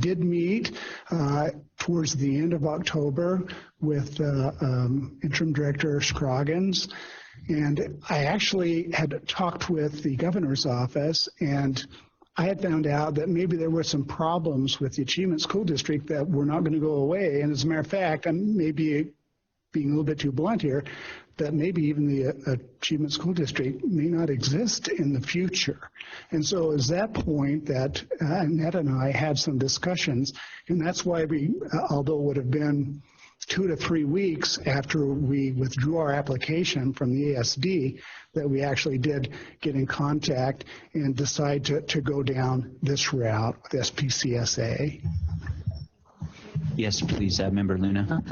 did meet towards the end of October with Interim Director Scroggins, and I actually had talked with the governor's office, and I had found out that maybe there were some problems with the Achievement School District that were not going to go away. And as a matter of fact, I'm maybe being a little bit too blunt here, that maybe even the Achievement School District may not exist in the future. And so it's that point that Annette and I had some discussions, and that's why we, although it would have been 2 to 3 weeks after we withdrew our application from the ASD, that we actually did get in contact and decide to go down this route with SPCSA. Yes, please, Member Luna.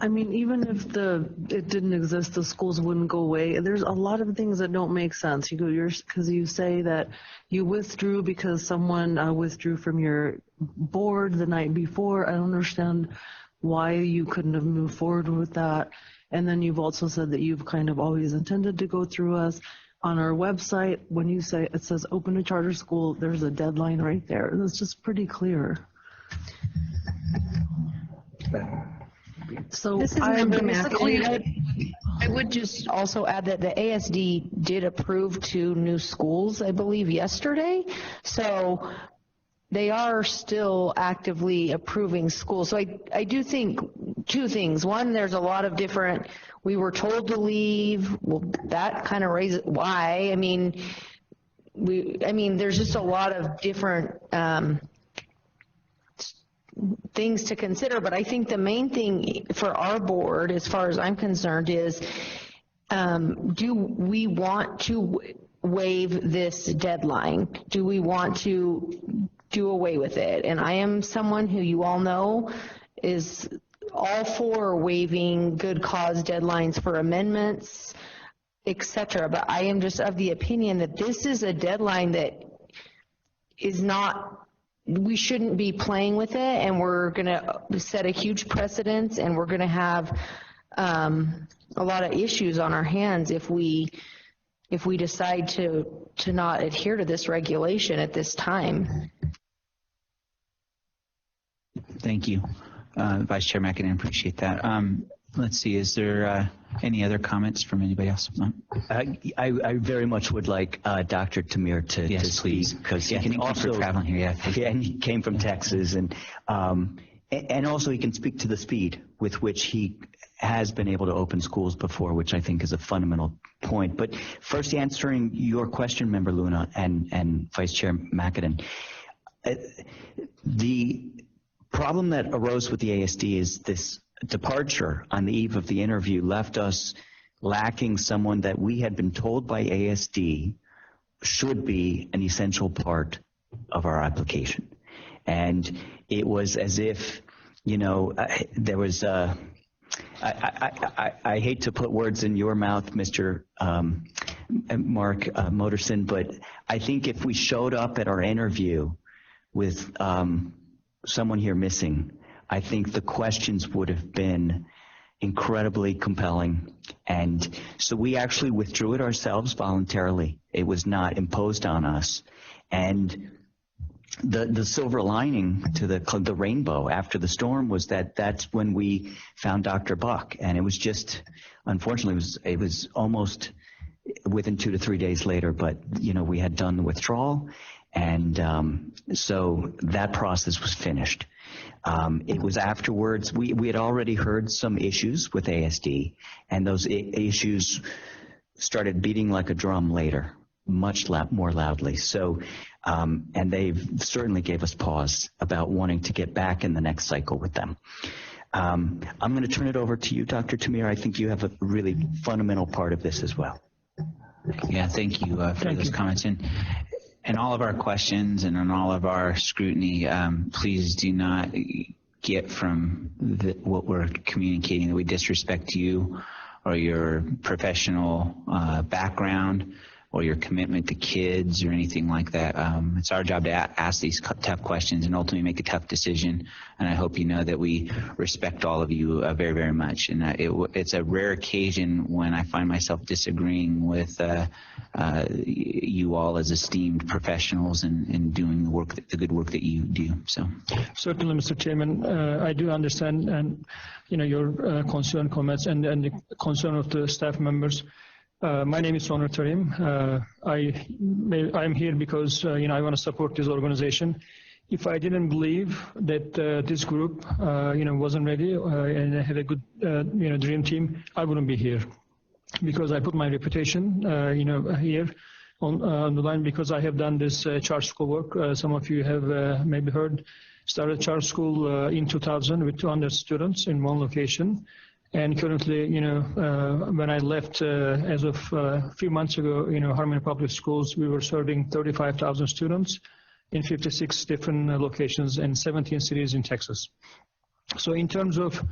I mean, even if it didn't exist, the schools wouldn't go away. There's a lot of things that don't make sense. Because you say that you withdrew because someone withdrew from your board the night before. I don't understand why you couldn't have moved forward with that. And then you've also said that you've kind of always intended to go through us. On our website, when you say it says open to charter school, there's a deadline right there. It's just pretty clear. So this is Member McAdam. I would just also add that the ASD did approve 2 new schools, I believe, yesterday. So they are still actively approving schools. So I do think 2 things. One, there's a lot of different, we were told to leave. Well, that kind of raises why. I mean, there's just a lot of different things to consider, but I think the main thing for our board, as far as I'm concerned, is do we want to waive this deadline? Do we want to do away with it? And I am someone who you all know is all for waiving good cause deadlines for amendments, etc. But I am just of the opinion that this is a deadline that is not, we shouldn't be playing with it, and we're going to set a huge precedence, and we're going to have a lot of issues on our hands if we decide to not adhere to this regulation at this time. Thank you, Vice Chair McAdam. Appreciate that. Let's see, is there any other comments from anybody else? No? I very much would like Dr. Tamir to speak, because he can also traveling here. Yeah, and he came from Texas, and also he can speak to the speed with which he has been able to open schools before, which I think is a fundamental point. But first, answering your question, Member Luna and Vice Chair McAdam, the problem that arose with the ASD is this departure on the eve of the interview left us lacking someone that we had been told by ASD should be an essential part of our application. And it was as if, you know, there was I hate to put words in your mouth, Mr. Mark Moderson, but I think if we showed up at our interview with someone here missing, I think the questions would have been incredibly compelling. And so we actually withdrew it ourselves voluntarily. It was not imposed on us. And the silver lining to the rainbow after the storm was that that's when we found Dr. Buck. And it was just, unfortunately, it was almost within 2 to 3 days later, but, you know, we had done the withdrawal. And so that process was finished. It was afterwards, we had already heard some issues with ASD, and those issues started beating like a drum later, much more loudly. So, and they certainly gave us pause about wanting to get back in the next cycle with them. I'm going to turn it over to you, Dr. Tamir. I think you have a really fundamental part of this as well. Yeah, thank you for those comments. And all of our questions and on all of our scrutiny, please do not get from what we're communicating that we disrespect you or your professional background. or your commitment to kids or anything like that. It's our job to ask these tough questions and ultimately make a tough decision. And I hope you know that we respect all of you very, very much. And it's a rare occasion when I find myself disagreeing with you all as esteemed professionals and doing the good work that you do. So certainly, Mr. Chairman, I do understand and your concern, comments, and the concern of the staff members. My name is Soner Tarim. I'm here because I want to support this organization. If I didn't believe that this group wasn't ready and had a good dream team, I wouldn't be here, because I put my reputation here on the line, because I have done this charter school work. Some of you have maybe heard. Started charter school in 2000 with 200 students in one location. And currently, when I left as of a few months ago, Harmony Public Schools, we were serving 35,000 students in 56 different locations and 17 cities in Texas. So in terms of,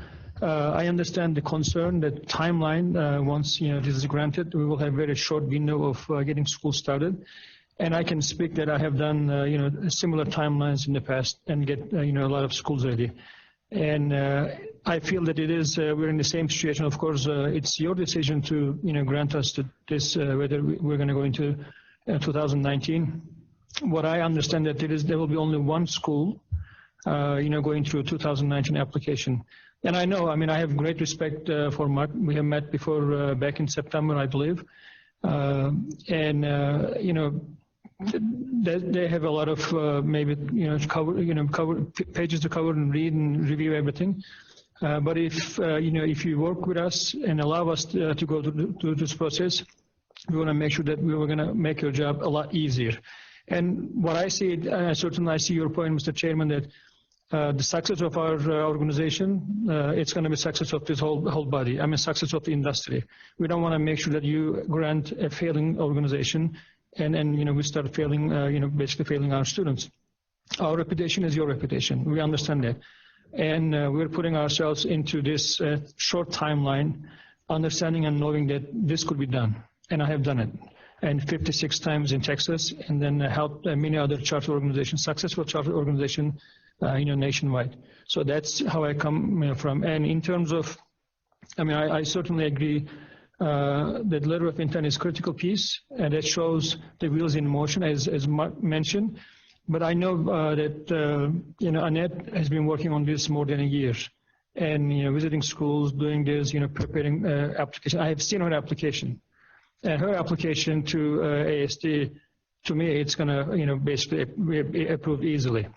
I understand the concern, the timeline, once this is granted, we will have a very short window of getting school started. And I can speak that I have done similar timelines in the past and get a lot of schools ready. And I feel that it is we're in the same situation. Of course, it's your decision to grant us this whether we're going to go into 2019. What I understand that there will be only one school going through 2019 application. And I know, I have great respect for Mark. We have met before back in September, I believe, they have a lot of maybe cover pages to cover and read and review everything. But if you work with us and allow us to go through this process, we want to make sure that we are going to make your job a lot easier. And what I see, certainly I see your point, Mr. Chairman, that the success of our organization, it's going to be success of this whole body. Success of the industry. We don't want to make sure that you grant a failing organization and we start failing, basically failing our students. Our reputation is your reputation. We understand that. And we're putting ourselves into this short timeline, understanding and knowing that this could be done. And I have done it. And 56 times in Texas, and then helped many other charter organizations, successful charter organizations, nationwide. So that's how I come from. And in terms of, I certainly agree that letter of intent is a critical piece, and it shows the wheels in motion, as Mark mentioned. But I know that Annette has been working on this more than a year, and visiting schools, doing this, preparing application. I have seen her application, and her application to ASD. To me, it's gonna basically be approved easily.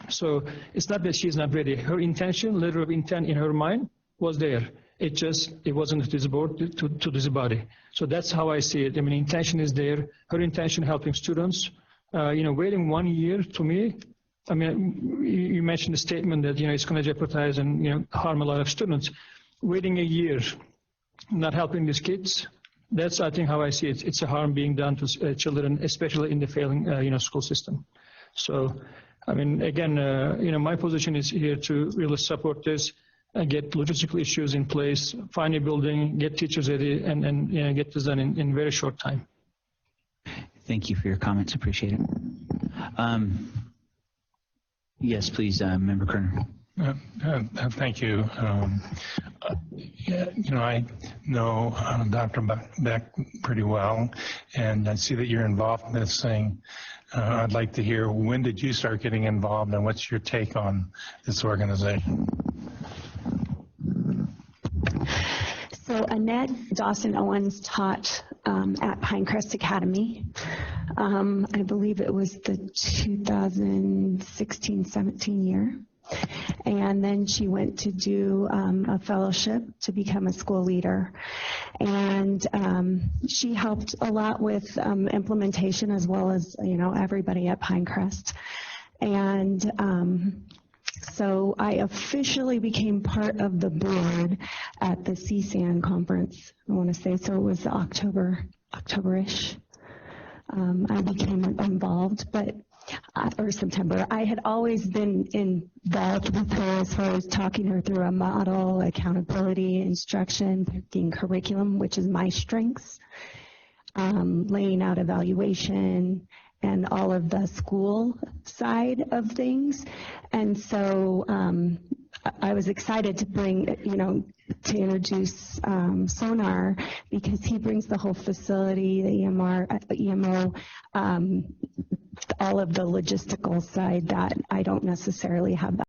So it's not that she's not ready. Her intention, letter of intent in her mind was there. It wasn't to this board, to this body. So that's how I see it. Intention is there. Her intention helping students. Waiting 1 year to me, you mentioned the statement that, it's going to jeopardize and, harm a lot of students. Waiting a year, not helping these kids, that's, I think, how I see it. It's a harm being done to children, especially in the failing, school system. So, again, my position is here to really support this. Get logistical issues in place, find a building, get teachers ready, and get this done in very short time. Thank you for your comments. Appreciate it. Yes, please, Member Kerner. Thank you. I know Dr. Beck pretty well, and I see that you're involved in this thing. I'd like to hear, when did you start getting involved, and what's your take on this organization? So Annette Dawson-Owens taught at Pinecrest Academy. I believe it was the 2016-17 year. And then she went to do a fellowship to become a school leader. And she helped a lot with implementation, as well as, everybody at Pinecrest. And so I officially became part of the board at the CSAN conference, I want to say. So it was October-ish. I became involved, or September. I had always been involved with her as far as talking her through a model, accountability, instruction, picking curriculum, which is my strengths. laying out evaluation, and all of the school side of things. And so I was excited to bring, to introduce Soner, because he brings the whole facility, the EMO, all of the logistical side that I don't necessarily have that